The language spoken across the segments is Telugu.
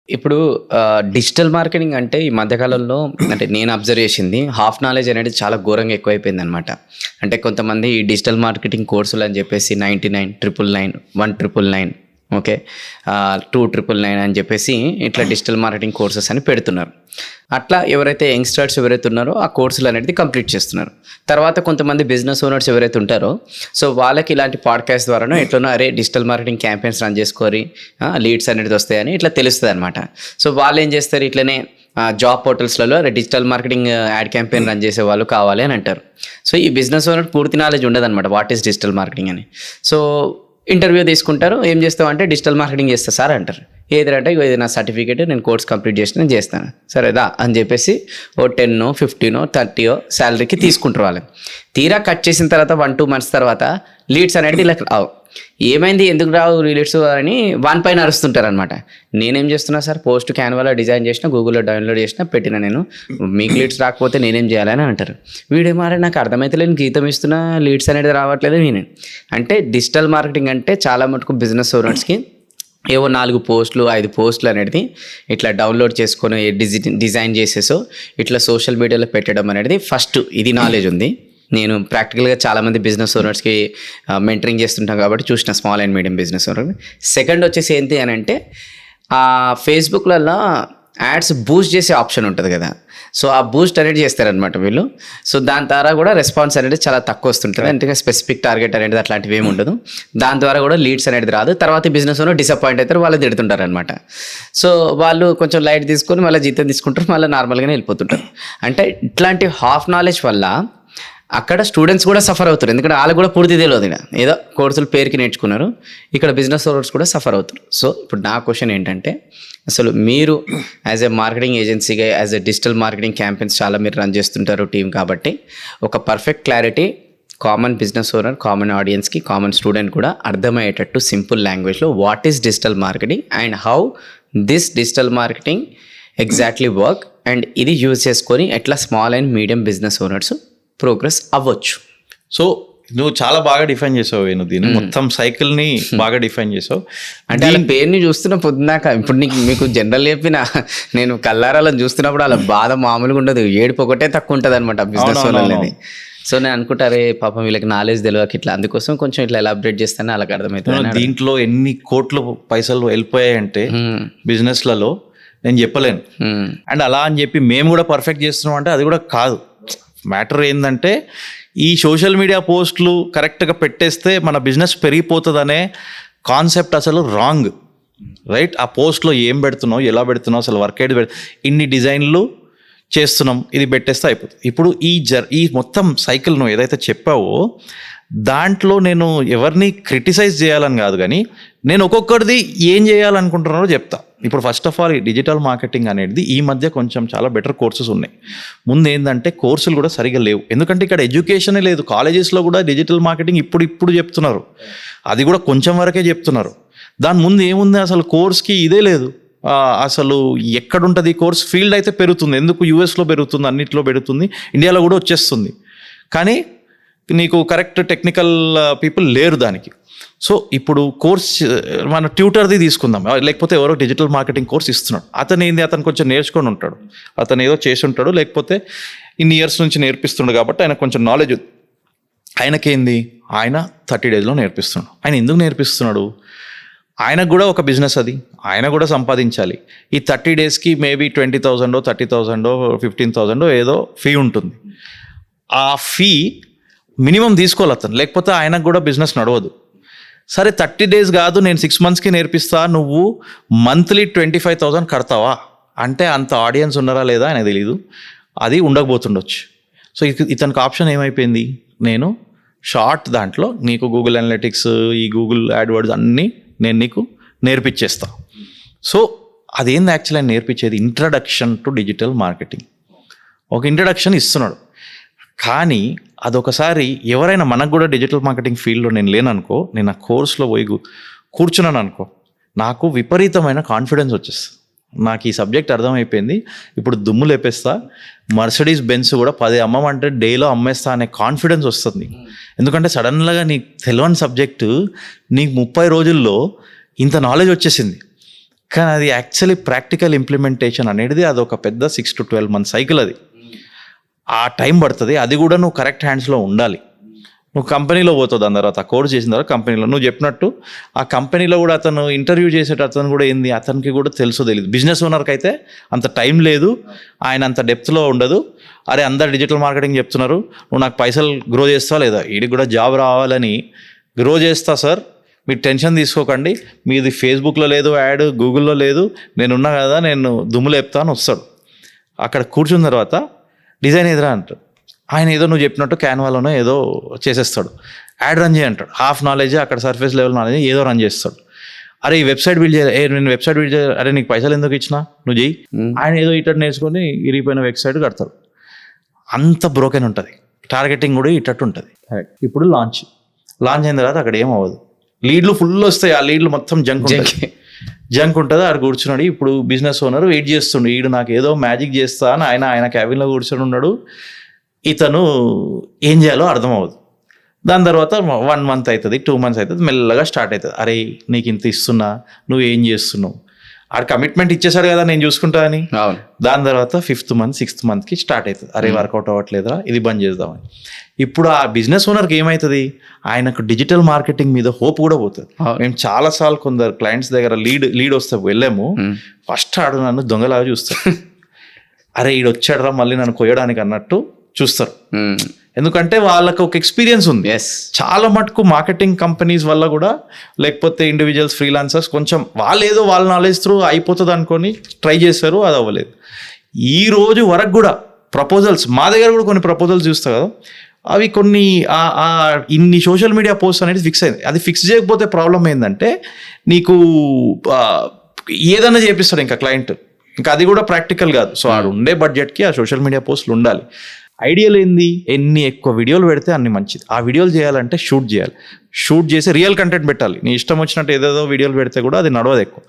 ఇప్పుడు డిజిటల్ మార్కెటింగ్ అంటే ఈ మధ్య కాలంలో అంటే నేను అబ్జర్వ్ చేసింది హాఫ్ నాలెడ్జ్ అనేది చాలా ఘోరంగా ఎక్కువైపోయిందనమాట. అంటే కొంతమంది ఈ డిజిటల్ మార్కెటింగ్ కోర్సులు అని చెప్పేసి 99, 999, 1999 ఓకే. 2999 అని చెప్పేసి ఇట్లా డిజిటల్ మార్కెటింగ్ కోర్సెస్ అని పెడుతున్నారు. అట్లా ఎవరైతే యంగ్స్టర్స్ ఎవరైతే ఉన్నారో ఆ కోర్సులు అనేది కంప్లీట్ చేస్తున్నారు. తర్వాత కొంతమంది బిజినెస్ ఓనర్స్ ఎవరైతే ఉంటారో సో వాళ్ళకి ఇలాంటి పాడ్కాస్ట్ ద్వారానో ఎట్లనో అరే డిజిటల్ మార్కెటింగ్ క్యాంపెయిన్స్ రన్ చేసుకొని లీడ్స్ అనేది వస్తాయని ఇట్లా తెలుస్తుంది అనమాట. సో వాళ్ళు ఏం చేస్తారు ఇట్లనే జాబ్ పోర్టల్స్లలో digital marketing ad campaign run చేసే వాళ్ళు కావాలి అని అంటారు. సో ఈ బిజినెస్ ఓనర్ పూర్తి నాలెడ్జ్ ఉండదు అనమాట వాట్ ఈస్ డిజిటల్ మార్కెటింగ్ అని. సో ఇంటర్వ్యూ తీసుకుంటారు, ఏం చేస్తావు అంటే డిజిటల్ మార్కెటింగ్ చేస్తా సార్ అంటారు. ఏదంటే ఇది నా సర్టిఫికేట్, నేను కోర్స్ కంప్లీట్ చేసి నేను చేస్తాను సరేదా అని చెప్పేసి ఓ 10, 15, 30 శాలరీకి తీసుకుంటారు వాళ్ళని. తీరా కట్ చేసిన తర్వాత 1-2 months తర్వాత లీడ్స్ అనేది ఇలా రావు. ఏమైంది ఎందుకు రావు లీడ్స్ అని వన్ పైన అరుస్తుంటారు అనమాట. నేనేం చేస్తున్నా సార్ పోస్ట్ క్యాన్వాలో డిజైన్ చేసిన, గూగుల్లో డౌన్లోడ్ చేసిన పెట్టిన, నేను మీకు లీడ్స్ రాకపోతే నేనేం చేయాలని అంటారు. వీడియో మారే నాకు అర్థమైతలేదు, గీతం ఇస్తున్నా లీడ్స్ అనేది రావట్లేదు. నేను అంటే డిజిటల్ మార్కెటింగ్ అంటే చాలా మటుకు బిజినెస్ ఓనర్స్కి ఏవో 4 పోస్టులు 5 పోస్టులు అనేది ఇట్లా డౌన్లోడ్ చేసుకొని డిజైన్ చేసేసో ఇట్లా సోషల్ మీడియాలో పెట్టడం అనేది ఫస్ట్ ఇది నాలెడ్జ్ ఉంది. నేను ప్రాక్టికల్గా చాలామంది బిజినెస్ ఓనర్స్కి మెంటరింగ్ చేస్తుంటాం కాబట్టి చూసిన small and medium business owner. Second వచ్చేసి ఏంటి అని అంటే ఫేస్బుక్లలో యాడ్స్ బూస్ట్ చేసే ఆప్షన్ ఉంటుంది కదా, సో ఆ బూస్ట్ అనేది చేస్తారనమాట వీళ్ళు. సో దాని ద్వారా కూడా రెస్పాన్స్ అనేది చాలా తక్కువ వస్తుంటుంది. అంటే స్పెసిఫిక్ టార్గెట్ అనేది అట్లాంటివి ఏమి ఉండదు. దాని ద్వారా కూడా లీడ్స్ అనేది రాదు. తర్వాత బిజినెస్ ఓనర్ డిసప్పాయింట్ అవుతారు, వాళ్ళు తిడుతుంటారు అనమాట. సో వాళ్ళు కొంచెం లైట్ తీసుకొని మళ్ళీ జీతం తీసుకుంటారు, మళ్ళీ నార్మల్గానే వెళ్ళిపోతుంటారు. అంటే ఇట్లాంటి హాఫ్ నాలెడ్జ్ వల్ల అక్కడ స్టూడెంట్స్ కూడా సఫర్ అవుతారు, ఎందుకంటే వాళ్ళకు కూడా పూర్తి తెలియదు. ఏదో కోర్సులు పేరుకి నేర్చుకున్నారు, ఇక్కడ బిజినెస్ ఓనర్స్ కూడా సఫర్ అవుతారు. సో ఇప్పుడు నా క్వశ్చన్ ఏంటంటే అసలు మీరు యాజ్ ఎ మార్కెటింగ్ ఏజెన్సీగా as a digital marketing campaigns చాలా మీరు రన్ చేస్తుంటారు టీం కాబట్టి ఒక perfect clarity common business owner, common ఆడియన్స్కి, కామన్ స్టూడెంట్ కూడా అర్థమయ్యేటట్టు సింపుల్ లాంగ్వేజ్లో what is digital marketing and how this digital marketing exactly work and ఇది యూజ్ చేసుకొని ఎట్లా small and medium business owners progress అవ్వచ్చు. సో నువ్వు చాలా బాగా డిఫైన్ చేసావు వేణు, దీన్ని మొత్తం సైకిల్ని బాగా డిఫైన్ చేసావు. అంటే అలా పేరుని చూస్తున్న పొద్దున్నాక ఇప్పుడు మీకు జనరల్ చెప్పిన నేను కల్లారాలను చూస్తున్నప్పుడు అలా బాధ మామూలుగా ఉండదు, ఏడుపు ఒకటే తక్కువ ఉంటుంది అనమాట బిజినెస్ వాళ్ళని. సో నేను అనుకుంటారే పాపం వీళ్ళకి నాలెడ్జ్ తెలియక ఇట్లా, అందుకోసం కొంచెం ఇట్లా ఎలాబరేట్ చేస్తానే వాళ్ళకి అర్థమవుతుంది. దీంట్లో ఎన్ని కోట్ల పైసలు వెళ్ళిపోయాయంటే బిజినెస్లలో నేను చెప్పలేను. అండ్ అలా అని చెప్పి మేము కూడా పర్ఫెక్ట్ చేస్తున్నాం అంటే అది కూడా కాదు. మ్యాటర్ ఏంటంటే ఈ సోషల్ మీడియా పోస్టులు కరెక్ట్గా పెట్టేస్తే మన బిజినెస్ పెరిగిపోతుందనే కాన్సెప్ట్ అసలు రాంగ్, రైట్? ఆ పోస్ట్లో ఏం పెడుతున్నావు, ఎలా పెడుతున్నావు, అసలు వర్క్ అయితే ఇన్ని డిజైన్లు చేస్తున్నాం, ఇది పెట్టేస్తే అయిపోతుంది. ఇప్పుడు ఈ మొత్తం సైకిల్ నువ్వు ఏదైతే చెప్పావో దాంట్లో నేను ఎవరిని క్రిటిసైజ్ చేయాలని కాదు, కానీ నేను ఒక్కొక్కరిది ఏం చేయాలనుకుంటున్నారో చెప్తా. ఇప్పుడు ఫస్ట్ ఆఫ్ ఆల్ ఈ డిజిటల్ మార్కెటింగ్ అనేది ఈ మధ్య కొంచెం చాలా బెటర్ కోర్సెస్ ఉన్నాయి. ముందు ఏంటంటే కోర్సులు కూడా సరిగా లేవు, ఎందుకంటే ఇక్కడ ఎడ్యుకేషనే లేదు. కాలేజెస్లో కూడా డిజిటల్ మార్కెటింగ్ ఇప్పుడు చెప్తున్నారు, అది కూడా కొంచెం వరకే చెప్తున్నారు. దాని ముందు ఏముంది అసలు కోర్స్కి ఇదే లేదు. అసలు ఎక్కడుంటుంది కోర్స్? ఫీల్డ్ అయితే పెరుగుతుంది, ఎందుకు యూఎస్లో పెరుగుతుంది, అన్నిట్లో పెరుగుతుంది, ఇండియాలో కూడా వచ్చేస్తుంది, కానీ నీకు కరెక్ట్ టెక్నికల్ పీపుల్ లేరు దానికి. సో ఇప్పుడు కోర్స్ మన ట్యూటర్ది తీసుకుందాం, లేకపోతే ఎవరో డిజిటల్ మార్కెటింగ్ కోర్స్ ఇస్తున్నాడు, అతను కొంచెం నేర్చుకొని ఉంటాడు, అతను ఏదో చేసి ఉంటాడు, లేకపోతే ఇన్ని ఇయర్స్ నుంచి నేర్పిస్తున్నాడు కాబట్టి ఆయన కొంచెం నాలెడ్జ్. ఆయనకేంది, ఆయన 30 daysలో నేర్పిస్తున్నాడు. ఆయన ఎందుకు నేర్పిస్తున్నాడు? ఆయనకు కూడా ఒక బిజినెస్, అది ఆయన కూడా సంపాదించాలి. ఈ 30 daysకి మేబీ 20,000, 30,000, 15,000 ఏదో ఫీ ఉంటుంది. ఆ ఫీ మినిమం తీసుకోవాలి అతను, లేకపోతే ఆయనకు కూడా బిజినెస్ నడవదు. సరే 30 days కాదు, నేను 6 monthsకి నేర్పిస్తా, నువ్వు మంత్లీ 25,000 కడతావా అంటే అంత ఆడియన్స్ ఉన్నారా లేదా ఆయన తెలీదు, అది ఉండకపోతుండొచ్చు. సో ఇతనికి ఆప్షన్ ఏమైపోయింది, నేను షార్ట్ దాంట్లో నీకు గూగుల్ అనలిటిక్స్, ఈ గూగుల్ యాడ్వర్డ్స్ అన్నీ నేను నీకు నేర్పించేస్తా. సో అదేంది యాక్చువల్లీ ఆయన నేర్పించేది ఇంట్రడక్షన్ టు డిజిటల్ మార్కెటింగ్, ఒక ఇంట్రడక్షన్ ఇస్తున్నాడు. కానీ అదొకసారి ఎవరైనా మనకు కూడా డిజిటల్ మార్కెటింగ్ ఫీల్డ్లో నేను లేననుకో, నేను ఆ కోర్సులో పోయి కూర్చున్నాను అనుకో, నాకు విపరీతమైన కాన్ఫిడెన్స్ వచ్చేస్తుంది. నాకు ఈ సబ్జెక్ట్ అర్థమైపోయింది, ఇప్పుడు దుమ్ము లేపేస్తా, మర్సిడీస్ బెన్స్ కూడా 10 అమ్మమంటే డేలో అమ్మేస్తా అనే కాన్ఫిడెన్స్ వస్తుంది. ఎందుకంటే సడన్గా నీకు తెలియని సబ్జెక్టు నీకు 30 రోజుల్లో ఇంత నాలెడ్జ్ వచ్చేసింది. కానీ అది యాక్చువల్లీ ప్రాక్టికల్ ఇంప్లిమెంటేషన్ అనేది అది ఒక పెద్ద 6 to 12 months సైకిల్. అది ఆ టైం పడుతుంది. అది కూడా నువ్వు కరెక్ట్ హ్యాండ్స్లో ఉండాలి. నువ్వు కంపెనీలో పోతావు, దాని తర్వాత ఆ కోర్స్ చేసిన తర్వాత కంపెనీలో నువ్వు చెప్పినట్టు ఆ కంపెనీలో కూడా అతను ఇంటర్వ్యూ చేసేటతను కూడా ఏంది అతనికి కూడా తెలియదు. బిజినెస్ ఓనర్కి అయితే అంత టైం లేదు, ఆయన అంత డెప్త్లో ఉండదు. అరే అందరు డిజిటల్ మార్కెటింగ్ చెప్తున్నారు, నువ్వు నాకు పైసలు గ్రో చేస్తావా లేదా, వీడికి కూడా జాబ్ రావాలని గ్రో చేస్తా సార్, మీరు టెన్షన్ తీసుకోకండి, మీది ఫేస్బుక్లో లేదు యాడ్, గూగుల్లో లేదు, నేనున్నా కదా, నేను దుమ్ము లేపుతా అని వస్తాడు. అక్కడ కూర్చున్న తర్వాత డిజైన్ ఎదురా అంటాడు. ఆయన ఏదో నువ్వు చెప్పినట్టు క్యాన్వాలోనో ఏదో చేసేస్తాడు. యాడ్ రన్ చేయంటాడు. హాఫ్ నాలెడ్జ్ అక్కడ సర్ఫేస్ లెవెల్ నాలెడ్జ్ ఏదో రన్ చేస్తాడు. అరే ఈ వెబ్సైట్ బిల్డ్ చేయాలి, నేను వెబ్సైట్ బిల్డ్ చేయాలి, అరే నీకు పైసలు ఎందుకు ఇచ్చినా, నువ్వు చెయ్యి. ఆయన ఏదో ఇటు నేర్చుకొని ఇరిగిపోయిన వెబ్సైట్ కడతాడు. అంత బ్రోకెన్ ఉంటుంది. టార్గెటింగ్ కూడా ఇటట్టు ఉంటుంది. ఇప్పుడు లాంచ్ అయిన తర్వాత అక్కడ ఏం అవ్వదు. లీడ్లు ఫుల్ వస్తాయి. ఆ లీడ్లు మొత్తం జంక్ ఉంటుంది. ఆడ కూర్చున్నాడు. ఇప్పుడు బిజినెస్ ఓనర్ వెయిట్ చేస్తుండు, ఈడు నాకు ఏదో మ్యాజిక్ చేస్తా అని ఆయన క్యాబిన్లో కూర్చొని ఉన్నాడు. ఇతను ఏం చేయాలో అర్థం అవ్వదు. దాని తర్వాత 1 month అవుతుంది, 2 months అవుతుంది, మెల్లగా స్టార్ట్ అవుతుంది. అరే నీకు ఇంత ఇస్తున్నా, నువ్వు ఏం చేస్తున్నావు, ఆడ కమిట్మెంట్ ఇచ్చేసాడు కదా నేను చూసుకుంటా అని. దాని తర్వాత 5th month 6th monthకి స్టార్ట్ అవుతుంది. అరే వర్కౌట్ అవ్వట్లేదా, ఇది బంద్ చేద్దామని. ఇప్పుడు ఆ బిజినెస్ ఓనర్కి ఏమవుతుంది, ఆయనకు డిజిటల్ మార్కెటింగ్ మీద హోప్ కూడా పోతుంది. మేము చాలాసార్లు కొందరు క్లయింట్స్ దగ్గర లీడ్ వస్తే వెళ్ళాము, ఫస్ట్ ఆడు నన్ను దొంగలాగా చూస్తారు. అరే ఈడు వచ్చాడరా మళ్ళీ నన్ను కొయ్యడానికి అన్నట్టు చూస్తారు. ఎందుకంటే వాళ్ళకు ఒక ఎక్స్పీరియన్స్ ఉంది. చాలా మటుకు మార్కెటింగ్ కంపెనీస్ వల్ల కూడా, లేకపోతే ఇండివిజువల్స్ ఫ్రీలాన్సర్స్ కొంచెం వాళ్ళు ఏదో వాళ్ళ నాలెడ్జ్ త్రూ అయిపోతుంది అనుకొని ట్రై చేశారు, అది అవ్వలేదు. ఈ రోజు వరకు కూడా ప్రపోజల్స్ మా దగ్గర కూడా కొన్ని ప్రపోజల్స్ చూస్తా కదా, అవి కొన్ని ఇన్ని సోషల్ మీడియా పోస్ట్ అనేది ఫిక్స్ అయింది. అది ఫిక్స్ చేయకపోతే ప్రాబ్లం ఏంటంటే నీకు ఏదైనా చేపిస్తాడు ఇంకా క్లయింట్, ఇంకా అది కూడా ప్రాక్టికల్ కాదు. సో ఆడు ఉండే బడ్జెట్కి ఆ సోషల్ మీడియా పోస్టులు ఉండాలి. ఐడియల్ ఏంది, ఎన్ని ఎక్కువ వీడియోలు పెడితే అన్ని మంచిది. ఆ వీడియోలు చేయాలంటే షూట్ చేసి రియల్ కంటెంట్ పెట్టాలి. నీ ఇష్టం వచ్చినట్టు ఏదేదో వీడియోలు పెడితే కూడా అది నడవదు ఎక్కువ.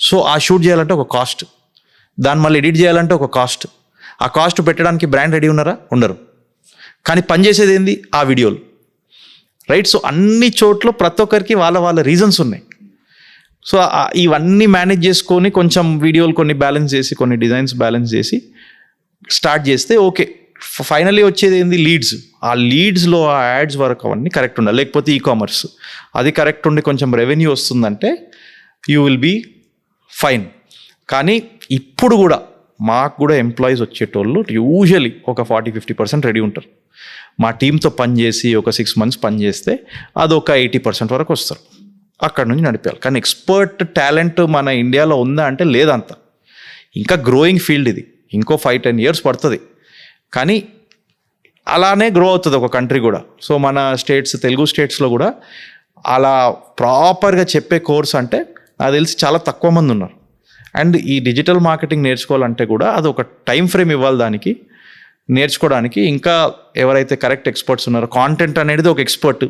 సో ఆ షూట్ చేయాలంటే ఒక కాస్ట్, దాన్ని మళ్ళీ ఎడిట్ చేయాలంటే ఒక కాస్ట్. ఆ కాస్ట్ పెట్టడానికి బ్రాండ్ రెడీ ఉన్నారా, ఉండరు. కానీ పనిచేసేది ఏంది, ఆ వీడియోలు, రైట్. సో అన్ని చోట్ల ప్రతి ఒక్కరికి వాళ్ళ రీజన్స్ ఉన్నాయి. సో ఇవన్నీ మేనేజ్ చేసుకొని కొంచెం వీడియోలు కొన్ని బ్యాలెన్స్ చేసి, కొన్ని డిజైన్స్ బ్యాలెన్స్ చేసి స్టార్ట్ చేస్తే ఓకే. ఫైనల్లీ వచ్చేది ఏంది, లీడ్స్. ఆ లీడ్స్లో ఆ యాడ్స్ వరకు అవన్నీ కరెక్ట్ ఉండాలి. లేకపోతే ఈకామర్స్ అది కరెక్ట్ ఉండి కొంచెం రెవెన్యూ వస్తుందంటే యూ విల్ బీ ఫైన్. కానీ ఇప్పుడు కూడా మాకు కూడా ఎంప్లాయీస్ వచ్చేటోళ్ళు యూజువలీ ఒక 40-50% రెడీ ఉంటారు. మా టీంతో పనిచేసి ఒక 6 months పనిచేస్తే అదొక 80% వరకు వస్తారు. అక్కడ నుంచి నడిపేయాలి. కానీ ఎక్స్పర్ట్ టాలెంట్ మన ఇండియాలో ఉందా అంటే లేదంత. ఇంకా గ్రోయింగ్ ఫీల్డ్ ఇది, ఇంకో 5-10 years పడుతుంది. కానీ అలానే గ్రో అవుతుంది ఒక కంట్రీ కూడా. సో మన తెలుగు స్టేట్స్లో కూడా అలా ప్రాపర్గా చెప్పే కోర్స్ అంటే నాకు తెలిసి చాలా తక్కువ మంది ఉన్నారు. అండ్ ఈ డిజిటల్ మార్కెటింగ్ నేర్చుకోవాలంటే కూడా అది ఒక టైం ఫ్రేమ్ ఇవ్వాలి దానికి నేర్చుకోవడానికి. ఇంకా ఎవరైతే కరెక్ట్ ఎక్స్పర్ట్స్ ఉన్నారో, కాంటెంట్ అనేది ఒక ఎక్స్పర్ట్,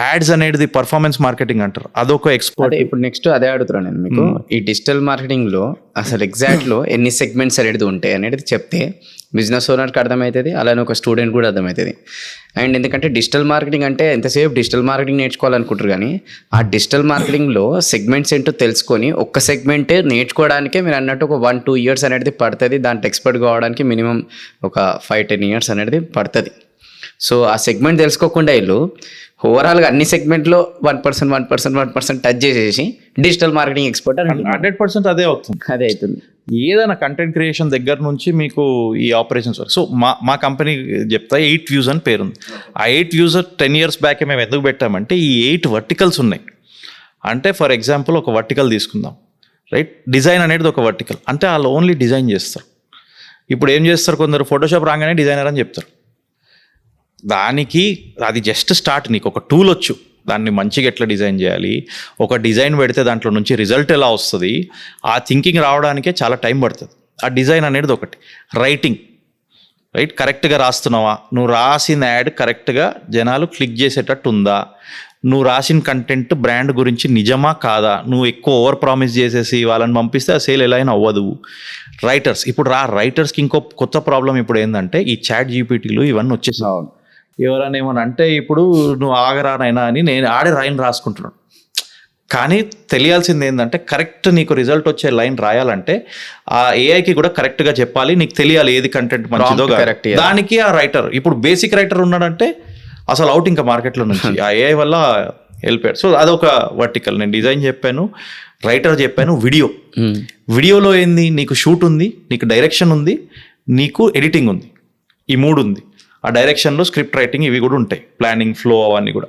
యాడ్స్ అనేది పర్ఫార్మెన్స్ మార్కెటింగ్ అంటారు, అదొక ఎక్స్పర్ట్. ఇప్పుడు నెక్స్ట్ అదే అడుగుతున్నాను నేను మీకు. ఈ డిజిటల్ మార్కెటింగ్లో అసలు ఎగ్జాక్ట్లో ఎన్ని సెగ్మెంట్స్ అనేది ఉంటాయి అనేది చెప్తే బిజినెస్ ఓనర్కి అర్థమవుతుంది, అలానే ఒక స్టూడెంట్ కూడా అర్థమవుతుంది. అండ్ ఎందుకంటే డిజిటల్ మార్కెటింగ్ అంటే ఎంతసేపు డిజిటల్ మార్కెటింగ్ నేర్చుకోవాలనుకుంటారు, కానీ ఆ డిజిటల్ మార్కెటింగ్లో సెగ్మెంట్స్ ఏంటో తెలుసుకొని ఒక్క సెగ్మెంటే నేర్చుకోవడానికే మీరు అన్నట్టు ఒక 1-2 years అనేది పడుతుంది. దాంట్లో ఎక్స్పర్ట్ కావడానికి మినిమం ఒక 5-10 years అనేది పడుతుంది. సో ఆ సెగ్మెంట్ తెలుసుకోకుండా వీళ్ళు ఓవరాల్గా అన్ని సెగ్మెంట్లో 1% టచ్ చేసేసి డిజిటల్ మార్కెటింగ్ ఎక్స్పర్ట్ 100% అదే అవుతుంది. ఏదైనా కంటెంట్ క్రియేషన్ దగ్గర నుంచి మీకు ఈ ఆపరేషన్స్ వరకు. సో మా కంపెనీ చెప్తా 8 views అని పేరుంది. ఆ 8 views 10 years బ్యాక్ మేము ఎందుకు పెట్టామంటే ఈ 8 verticals ఉన్నాయి. అంటే ఫర్ ఎగ్జాంపుల్ ఒక వర్టికల్ తీసుకుందాం, రైట్. డిజైన్ అనేది ఒక వర్టికల్, అంటే వాళ్ళు ఓన్లీ డిజైన్ చేస్తారు. ఇప్పుడు ఏం చేస్తారు, కొందరు ఫోటోషాప్ రాగానే డిజైనర్ అని చెప్తారు. దానికి అది జస్ట్ స్టార్ట్. నీకు ఒక టూల్ వచ్చు, దాన్ని మంచిగా ఎట్లా డిజైన్ చేయాలి, ఒక డిజైన్ పెడితే దాంట్లో నుంచి రిజల్ట్ ఎలా వస్తుంది, ఆ థింకింగ్ రావడానికే చాలా టైం పడుతుంది. ఆ డిజైన్ అనేది ఒకటి. రైటింగ్, రైట్, కరెక్ట్గా రాస్తున్నావా, నువ్వు రాసిన యాడ్ కరెక్ట్గా జనాలు క్లిక్ చేసేటట్టు ఉందా, నువ్వు రాసిన కంటెంట్ బ్రాండ్ గురించి నిజమా కాదా, నువ్వు ఎక్కువ ఓవర్ ప్రామిస్ చేసేసి వాళ్ళని పంపిస్తే ఆ సేల్ ఎలా అయినా అవ్వదు. రైటర్స్, ఇప్పుడు రైటర్స్కి ఇంకో కొత్త ప్రాబ్లం ఇప్పుడు ఏంటంటే ఈ చాట్ జీపీటీలు ఇవన్నీ వచ్చేసావు. ఎవరైనా ఏమని అంటే ఇప్పుడు నువ్వు ఆగరానైనా అని నేను ఆడే రాయిని రాసుకుంటున్నాను. కానీ తెలియాల్సింది ఏంటంటే కరెక్ట్ నీకు రిజల్ట్ వచ్చే లైన్ రాయాలంటే ఆ ఏఐకి కూడా కరెక్ట్గా చెప్పాలి, నీకు తెలియాలి ఏది కంటెంట్ మంచిదో correct, yeah. దానికి ఆ రైటర్, ఇప్పుడు బేసిక్ రైటర్ ఉన్నాడంటే అసలు అవుట్ ఇంకా మార్కెట్లో నుంచి ఆ ఏఐ వల్ల వెళ్ళిపోయాడు. సో అదొక వర్టికల్. నేను డిజైన్ చెప్పాను, రైటర్ చెప్పాను, వీడియోలో ఏంది, నీకు షూట్ ఉంది, నీకు డైరెక్షన్ ఉంది, నీకు ఎడిటింగ్ ఉంది, ఈ 3 ఉంది. ఆ డైరెక్షన్లో స్క్రిప్ట్ రైటింగ్ ఇవి కూడా ఉంటాయి, ప్లానింగ్, ఫ్లో అవన్నీ కూడా.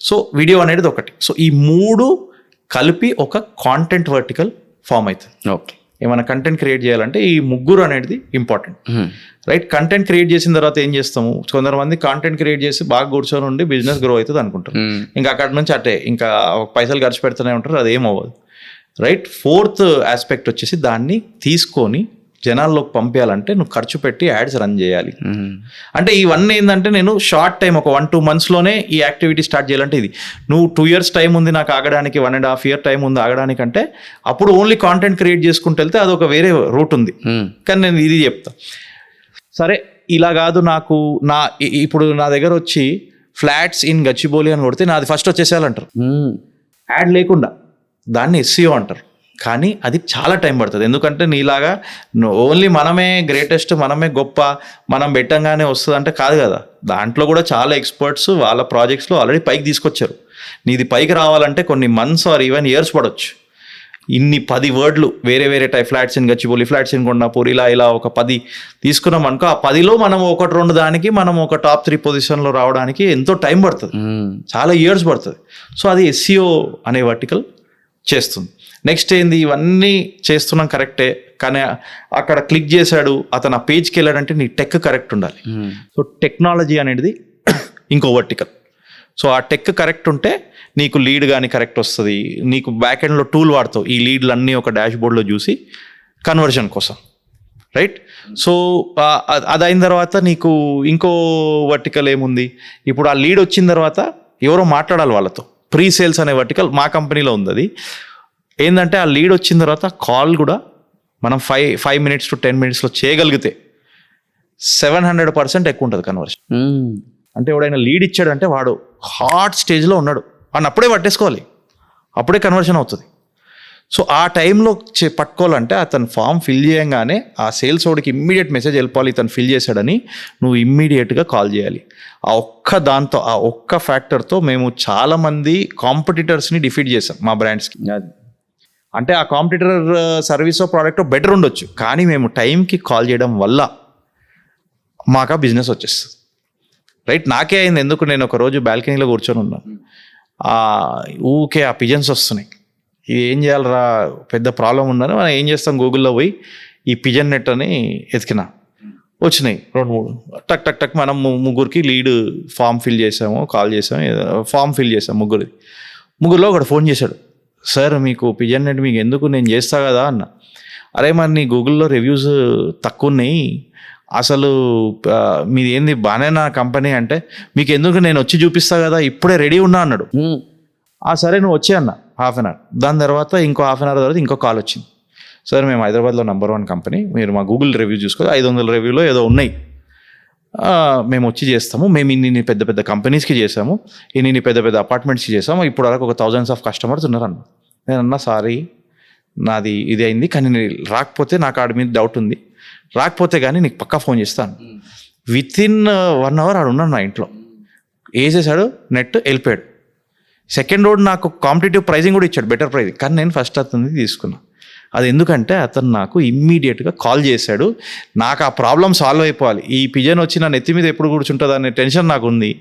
సో వీడియో అనేది ఒకటి. సో ఈ 3 కలిపి ఒక కాంటెంట్ వర్టికల్ ఫామ్ అవుతుంది. ఓకే, ఏమైనా కంటెంట్ క్రియేట్ చేయాలంటే ఈ 3 అనేది ఇంపార్టెంట్, రైట్? కంటెంట్ క్రియేట్ చేసిన తర్వాత ఏం చేస్తాము, కొందరు కంటెంట్ క్రియేట్ చేసి బాగా కూర్చొని ఉండి బిజినెస్ గ్రో అవుతుంది అనుకుంటారు. ఇంకా అక్కడ నుంచి అట్టే ఇంకా పైసలు ఖర్చు పెడుతూనే ఉంటారు, అది ఏం అవ్వదు, రైట్? 4th ఆస్పెక్ట్ వచ్చేసి దాన్ని తీసుకొని జనాల్లోకి పంపించాలంటే నువ్వు ఖర్చు పెట్టి యాడ్స్ రన్ చేయాలి. అంటే ఇవన్నీ ఏంటంటే నేను షార్ట్ టైం ఒక 1-2 monthsలోనే ఈ యాక్టివిటీ స్టార్ట్ చేయాలంటే ఇది. నువ్వు 2 years టైం ఉంది నాకు ఆగడానికి, 1.5 year టైం ఉంది ఆగడానికి అంటే అప్పుడు ఓన్లీ కాంటెంట్ క్రియేట్ చేసుకుంటూ వెళ్తే అదొక వేరే రూట్ ఉంది. కానీ నేను ఇది చెప్తా, సరే ఇలా కాదు, నాకు ఇప్పుడు నా దగ్గర వచ్చి ఫ్లాట్స్ ఇన్ గచ్చిబౌలి అని కొడితే నాది ఫస్ట్ వచ్చేసేయాలంటారు, యాడ్ లేకుండా. దాన్ని SEO అంటారు. కానీ అది చాలా టైం పడుతుంది. ఎందుకంటే నీలాగా ఓన్లీ మనమే గ్రేటెస్ట్, మనమే గొప్ప, మనం పెట్టంగానే వస్తుంది అంటే కాదు కదా. దాంట్లో కూడా చాలా ఎక్స్పర్ట్స్ వాళ్ళ ప్రాజెక్ట్స్లో ఆల్రెడీ పైకి తీసుకొచ్చారు. నీది పైకి రావాలంటే కొన్ని months or even years పడవచ్చు. ఇన్ని 10 వర్డ్లు వేరే వేరే type, flats in Gachibowli, flats in Kondapur, ఇలా ఒక 10 తీసుకున్నాం అనుకో, ఆ 10లో మనం 1-2 దానికి మనం ఒక టాప్ 3 పొజిషన్లో రావడానికి ఎంతో టైం పడుతుంది, చాలా ఇయర్స్ పడుతుంది. సో అది SEO అనే వర్టికల్ చేస్తుంది. నెక్స్ట్ ఏంది, ఇవన్నీ చేస్తున్నాం కరెక్టే, కానీ అక్కడ క్లిక్ చేశాడు అతను, ఆ పేజ్కి వెళ్ళాడంటే నీ టెక్ కరెక్ట్ ఉండాలి. సో టెక్నాలజీ అనేది ఇంకో వర్టికల్. సో ఆ టెక్ కరెక్ట్ ఉంటే నీకు లీడ్ కానీ కరెక్ట్ వస్తుంది, నీకు బ్యాక్ ఎండ్లో టూల్ వాడతావు, ఈ లీడ్లు అన్నీ ఒక డాష్ బోర్డ్లో చూసి కన్వర్షన్ కోసం, రైట్? సో అది అయిన తర్వాత నీకు ఇంకో వర్టికల్ ఏముంది, ఇప్పుడు ఆ లీడ్ వచ్చిన తర్వాత ఎవరో మాట్లాడాలి వాళ్ళతో. ప్రీ సేల్స్ అనే వర్టికల్ మా కంపెనీలో ఉంది. అది ఏంటంటే ఆ లీడ్ వచ్చిన తర్వాత కాల్ కూడా మనం 5 minutes to 10 minutesలో చేయగలిగితే 700% ఎక్కువ ఉంటుంది కన్వర్షన్. అంటే ఎవడైనా లీడ్ ఇచ్చాడంటే వాడు హాట్ స్టేజ్లో ఉన్నాడు అని అప్పుడే పట్టేసుకోవాలి, అప్పుడే కన్వర్షన్ అవుతుంది. సో ఆ టైంలో పట్టుకోవాలంటే అతను ఫామ్ ఫిల్ చేయంగానే ఆ సేల్స్ వాడికి ఇమ్మీడియట్ మెసేజ్ వెళ్ళిపోవాలి, ఇతను ఫిల్ చేశాడని. నువ్వు ఇమ్మీడియట్గా కాల్ చేయాలి. ఆ ఒక్క ఫ్యాక్టర్తో మేము చాలామంది కాంపిటీటర్స్ని డిఫీట్ చేసాం మా బ్రాండ్స్కి. అంటే ఆ కాంపిటీటర్ సర్వీస్ ప్రోడక్ట్ బెటర్ ఉండొచ్చు, కానీ మేము టైంకి కాల్ చేయడం వల్ల మాకు ఆ బిజినెస్ వచ్చేస్తుంది, రైట్? నాకే అయింది. ఎందుకు, నేను ఒక రోజు బాల్కనీలో కూర్చొని ఉన్నాను, ఊకే ఆ పిజన్స్ వస్తున్నాయి. ఇది ఏం చేయాలరా, పెద్ద ప్రాబ్లం ఉందని మనం ఏం చేస్తాం, గూగుల్లో పోయి ఈ పిజన్ నెట్ అని ఎతికినా, వచ్చినాయి 2-3 టక్ టక్ టక్. మనం 3 లీడ్ ఫామ్ ఫిల్ చేసాము, కాల్ చేసాము, ఫామ్ ఫిల్ చేసాము. 3లో ఒకడు ఫోన్ చేశాడు, సార్ మీకు పిజన్ నెట్ మీకు ఎందుకు, నేను చేస్తా కదా అన్న. అరే మరి నీ గూగుల్లో రివ్యూస్ తక్కువ ఉన్నాయి, అసలు మీది ఏంది బాగానే నా కంపెనీ అంటే, మీకు ఎందుకు నేను వచ్చి చూపిస్తా కదా, ఇప్పుడే రెడీ ఉన్నా అన్నాడు. సరే నువ్వు వచ్చే అన్న, 1/2 hour. దాని తర్వాత ఇంకో 1/2 hour తర్వాత ఇంకో కాల్ వచ్చింది, సార్ మేము హైదరాబాద్లో నెంబర్ 1 కంపెనీ, మీరు మా గూగుల్ రివ్యూ చూసుకో, 500 రివ్యూలో ఏదో ఉన్నాయి, మేము వచ్చి చేస్తాము, మేము ఇన్ని పెద్ద పెద్ద కంపెనీస్కి చేసాము, ఇన్ని పెద్ద పెద్ద అపార్ట్మెంట్స్కి చేసాము, ఇప్పుడు వరకు ఒక 1000s of customers ఉన్నారన్న. నేను అన్నా, సారీ నాది ఇది అయింది, కానీ నేను రాకపోతే నాకు ఆడి మీద డౌట్ ఉంది, రాకపోతే కానీ నీకు పక్కా ఫోన్ చేస్తాను. వితిన్ 1 hour ఆడు ఉన్నాడు నా ఇంట్లో, వేసేసాడు నెట్, వెళ్ళిపోయాడు. సెకండ్ రోడ్ నాకు కాంపిటేటివ్ ప్రైజింగ్ కూడా ఇచ్చాడు, బెటర్ ప్రైజింగ్, కానీ నేను ఫస్ట్ అతన్ని తీసుకున్నా. అది ఎందుకంటే అతను నాకు ఇమ్మీడియట్గా కాల్ చేశాడు, నాకు ఆ ప్రాబ్లం సాల్వ్ అయిపోవాలి, ఈ పిజన్ వచ్చి నా నెత్తి మీద ఎప్పుడు కూర్చుంటుంది అనే టెన్షన్ నాకు ఉంది.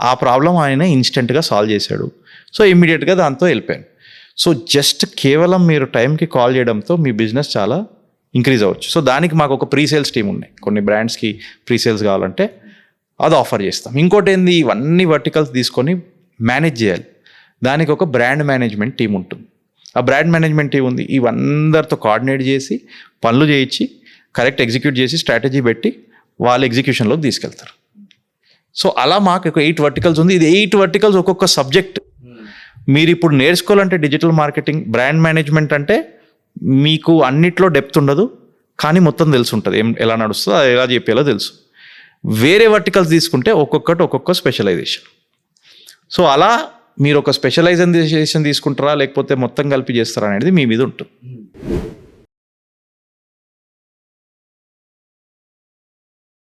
ఆ ప్రాబ్లం ఆయన ఇన్స్టెంట్గా సాల్వ్ చేశాడు. సో ఇమ్మీడియట్గా దాంతో వెళ్ళిపోయాను. సో జస్ట్ కేవలం మీరు టైంకి కాల్ చేయడంతో మీ బిజినెస్ చాలా ఇంక్రీజ్ అవ్వచ్చు. సో దానికి మాకు ఒక ప్రీ సేల్స్ టీం ఉన్నాయి, కొన్ని బ్రాండ్స్కి ప్రీ సేల్స్ కావాలంటే అది ఆఫర్ చేస్తాం. ఇంకోటి ఏంది, ఇవన్నీ వర్టికల్స్ తీసుకొని మేనేజ్ చేయాలి, దానికి ఒక బ్రాండ్ మేనేజ్మెంట్ టీం ఉంటుంది. ఆ బ్రాండ్ మేనేజ్మెంట్ టీం ఉంది, ఇవందరితో కోఆర్డినేట్ చేసి పనులు చేయించి కరెక్ట్ ఎగ్జిక్యూట్ చేసి స్ట్రాటజీ పెట్టి వాళ్ళ ఎగ్జిక్యూషన్లోకి తీసుకెళ్తారు. సో అలా మాకు ఒక 8 వర్టికల్స్ ఉంది. ఇది 8 వర్టికల్స్ ఒక్కొక్క సబ్జెక్ట్. మీరు ఇప్పుడు నేర్చుకోవాలంటే డిజిటల్ మార్కెటింగ్, బ్రాండ్ మేనేజ్మెంట్ అంటే మీకు అన్నిట్లో డెప్త్ ఉండదు, కానీ మొత్తం తెలిసి ఉంటుంది, ఎలా నడుస్తుందో అది ఎలా చెప్పేలా తెలుసు. వేరే వర్టికల్స్ తీసుకుంటే ఒక్కొక్కటి ఒక్కొక్క స్పెషలైజేషన్. సో అలా మీరు ఒక స్పెషలైజేషన్ తీసుకుంటారా లేకపోతే మొత్తం కలిపి చేస్తారా అనేది మీ మీద ఉంటుంది.